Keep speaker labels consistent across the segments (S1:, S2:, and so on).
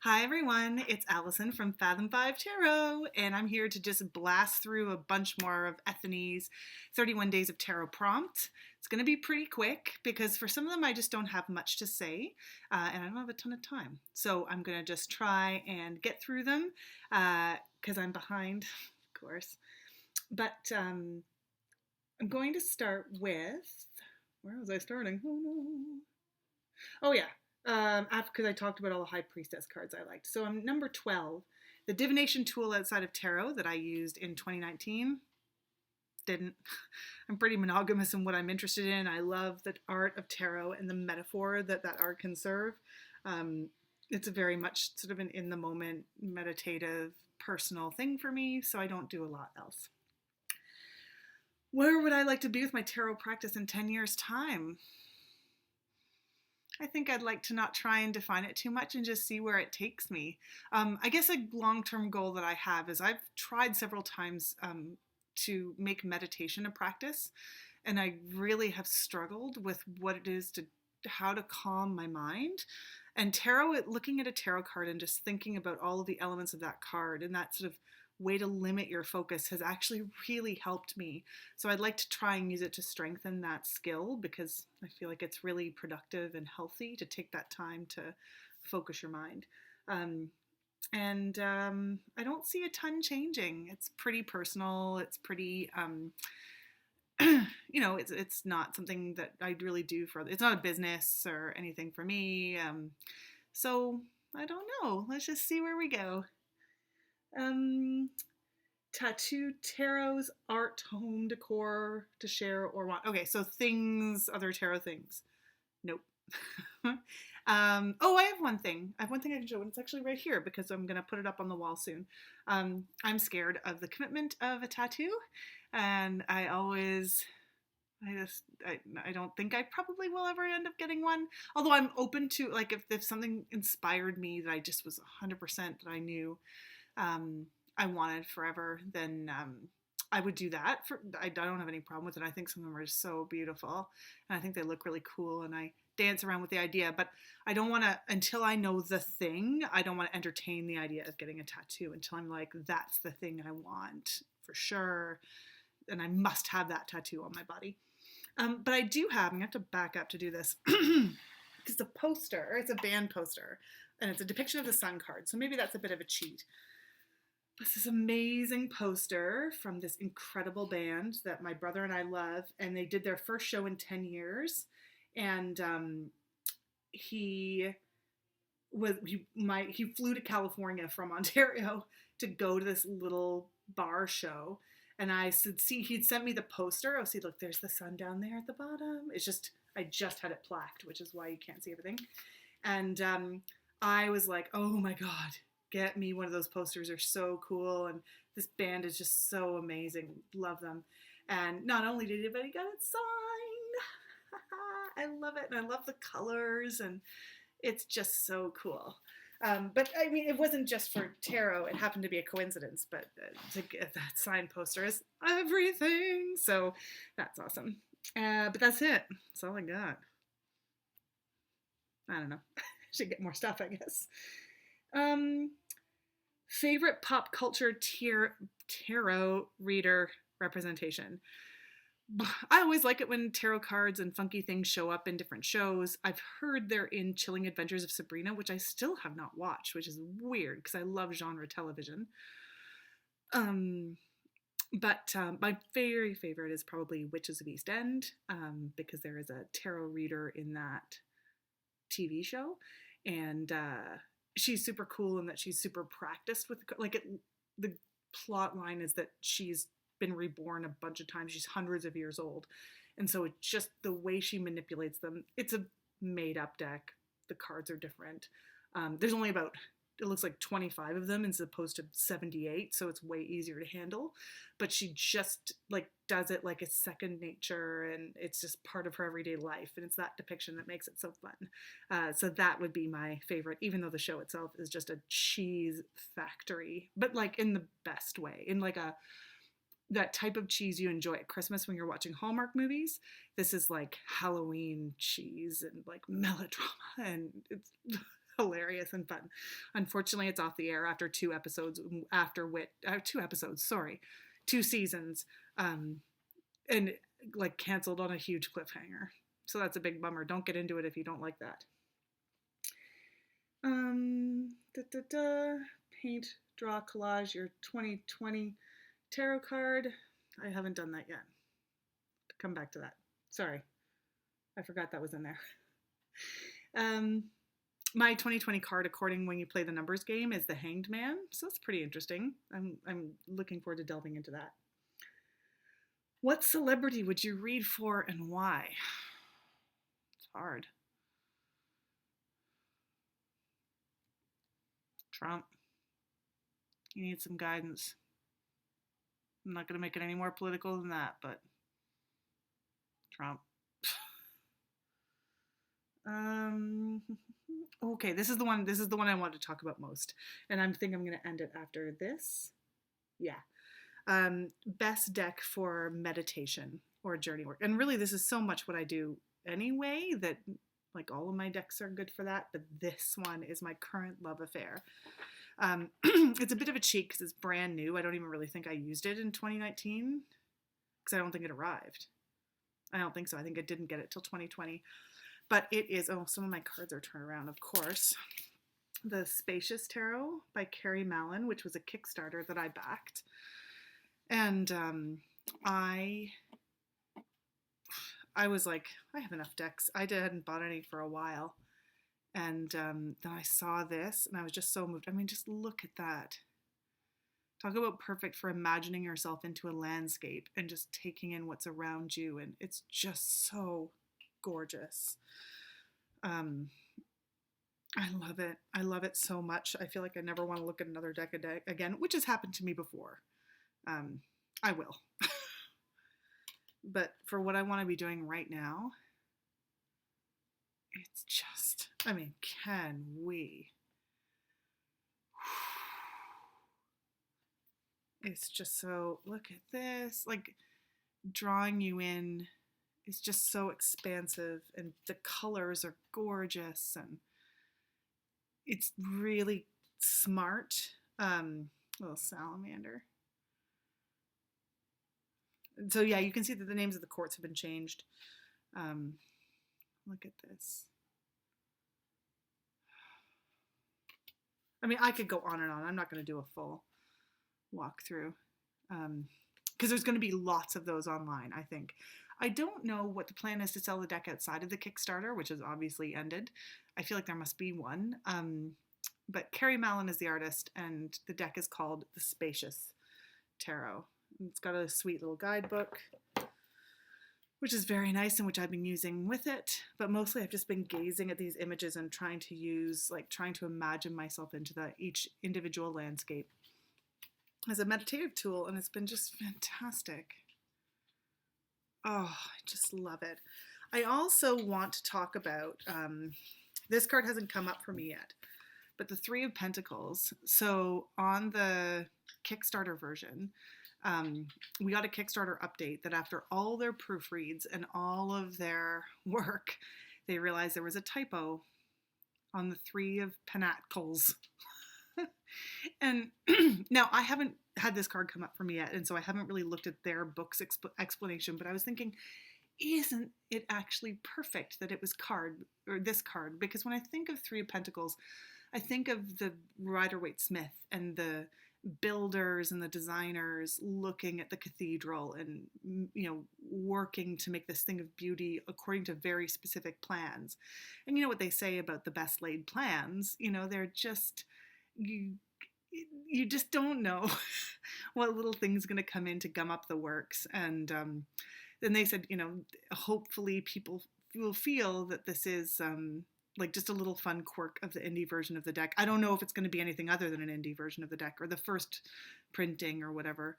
S1: Hi everyone, it's Allison from Fathom 5 Tarot, and I'm here to just blast through a bunch more of Ethany's 31 Days of Tarot prompt. It's going to be pretty quick because for some of them I just don't have much to say, and I don't have a ton of time. So I'm going to just try and get through them because I'm behind, of course. But I'm going to start with, where was I starting? Oh no. Oh yeah, after because I talked about all the High Priestess cards I liked. So I'm number 12, the divination tool outside of tarot that I used in 2019. Didn't. I'm pretty monogamous in what I'm interested in. I love the art of tarot and the metaphor that that art can serve. It's a very much sort of an in the moment, meditative, personal thing for me, so I don't do a lot else. Where would I like to be with my tarot practice in 10 years' time? I think I'd like to not try and define it too much and just see where it takes me. I guess a long-term goal that I have is I've tried several times to make meditation a practice, and I really have struggled with what it is to how to calm my mind. And tarot, looking at a tarot card and just thinking about all of the elements of that card and that sort of way to limit your focus has actually really helped me. So I'd like to try and use it to strengthen that skill because I feel like it's really productive and healthy to take that time to focus your mind. I don't see a ton changing. It's pretty personal. It's pretty, it's not something that I really do for. It's not a business or anything for me. So I don't know. Let's just see where we go. Tattoo, tarots, art, home decor to share or want. Okay, so things, other tarot things. Nope. I have one thing. I have one thing I can show, and it's actually right here because I'm gonna put it up on the wall soon. I'm scared of the commitment of a tattoo, and I don't think I probably will ever end up getting one. Although I'm open to like if something inspired me that I just was 100% that I knew I wanted forever, then I would do that. I don't have any problem with it. I think some of them are so beautiful, and I think they look really cool, and I dance around with the idea. But I don't want to until I know the thing. I don't want to entertain the idea of getting a tattoo until I'm like, that's the thing I want for sure, and I must have that tattoo on my body. But I do have. I have to back up to do this because the poster. It's a band poster, and it's a depiction of the Sun card. So maybe that's a bit of a cheat. This is amazing poster from this incredible band that my brother and I love, and they did their first show in 10 years. And he flew to California from Ontario to go to this little bar show. And I said, see, he'd sent me the poster. Oh, see, look, there's the sun down there at the bottom. I just had it plaqued, which is why you can't see everything. And I was like, oh my God, get me one of those posters. They're so cool. And this band is just so amazing. Love them. And not only did he, but he got it signed. I love it. And I love the colors. And it's just so cool. But I mean, it wasn't just for tarot. It happened to be a coincidence. But to get that signed poster is everything. So that's awesome. But that's it. That's all I got. I don't know. Should get more stuff, I guess. Favorite pop culture tarot reader representation. I always like it when tarot cards and funky things show up in different shows. I've heard they're in Chilling Adventures of Sabrina, which I still have not watched, which is weird because I love genre television. But my very favorite is probably Witches of East End because there is a tarot reader in that TV show, and she's super cool in that she's super practiced with the plot line is that she's been reborn a bunch of times. She's hundreds of years old, and so it's just the way she manipulates them. It's a made up deck. The cards are different. There's only about, it looks like 25 of them as opposed to 78, so it's way easier to handle. But she just like does it like it's second nature, and it's just part of her everyday life, and it's that depiction that makes it so fun. So that would be my favorite, even though the show itself is just a cheese factory, but like in the best way, in like that type of cheese you enjoy at Christmas when you're watching Hallmark movies. This is like Halloween cheese and like melodrama, and it's hilarious and fun. Unfortunately, it's off the air after 2 episodes. After 2 episodes, sorry, 2 seasons, and like canceled on a huge cliffhanger. So that's a big bummer. Don't get into it if you don't like that. Da, da, da. Paint, draw, collage your 2020 tarot card. I haven't done that yet. Come back to that. Sorry, I forgot that was in there. My 2020 card, according when you play the numbers game, is the Hanged Man. So that's pretty interesting. I'm looking forward to delving into that. What celebrity would you read for and why? It's hard. Trump. You need some guidance. I'm not going to make it any more political than that, but Trump. Okay, this is the one I want to talk about most. And I think I'm going to end it after this. Yeah. Best deck for meditation or journey work. And really this is so much what I do anyway that like all of my decks are good for that, but this one is my current love affair. It's a bit of a cheat because it's brand new. I don't even really think I used it in 2019 because I don't think it arrived. I don't think so. I think I didn't get it till 2020. But it is, some of my cards are turned around, of course. The Spacious Tarot by Carrie Mallon, which was a Kickstarter that I backed. And I was like, I have enough decks. I hadn't bought any for a while. And then I saw this and I was just so moved. I mean, just look at that. Talk about perfect for imagining yourself into a landscape and just taking in what's around you. And it's just so gorgeous. I love it. I love it so much. I feel like I never want to look at another deck again, which has happened to me before. I will. But for what I want to be doing right now, it's just, I mean, can we? It's just so, look at this, like drawing you in is just so expansive and the colors are gorgeous and it's really smart. Little salamander. So yeah, you can see that the names of the courts have been changed. Look at this. I mean, I could go on and on. I'm not going to do a full walkthrough because there's going to be lots of those online, I think. I don't know what the plan is to sell the deck outside of the Kickstarter, which has obviously ended. I feel like there must be one. But Carrie Mallon is the artist, and the deck is called the Spacious Tarot. It's got a sweet little guidebook, which is very nice and which I've been using with it. But mostly I've just been gazing at these images and trying to imagine myself into each individual landscape as a meditative tool, and it's been just fantastic. Oh, I just love it. I also want to talk about, this card hasn't come up for me yet, but the Three of Pentacles. So on the Kickstarter version, we got a Kickstarter update that after all their proofreads and all of their work, they realized there was a typo on the Three of Pentacles. And now I haven't had this card come up for me yet, and so I haven't really looked at their book's explanation, but I was thinking, isn't it actually perfect that it was this card? Because when I think of Three of Pentacles, I think of the Rider-Waite-Smith and the builders and the designers looking at the cathedral and, you know, working to make this thing of beauty according to very specific plans. And you know what they say about the best laid plans, you know, they're just, you just don't know what little thing's going to come in to gum up the works. And then they said, you know, hopefully people will feel that this is like just a little fun quirk of the indie version of the deck. I don't know if it's going to be anything other than an indie version of the deck or the first printing or whatever.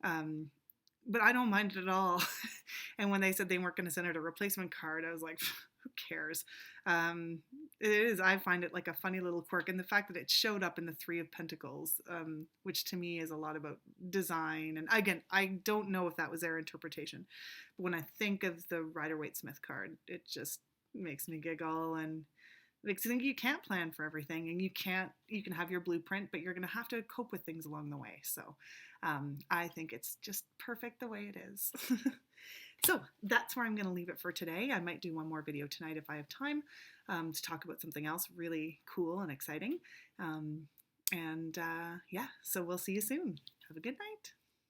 S1: But I don't mind it at all. And when they said they weren't going to send out a replacement card, I was like, who cares? It is, I find it like a funny little quirk. And the fact that it showed up in the Three of Pentacles, which to me is a lot about design. And again, I don't know if that was their interpretation. But when I think of the Rider-Waite-Smith card, it just makes me giggle. And Because I think you can't plan for everything, and you can have your blueprint, but you're going to have to cope with things along the way. So I think it's just perfect the way it is. So that's where I'm going to leave it for today. I might do one more video tonight if I have time to talk about something else really cool and exciting. Yeah, so we'll see you soon. Have a good night.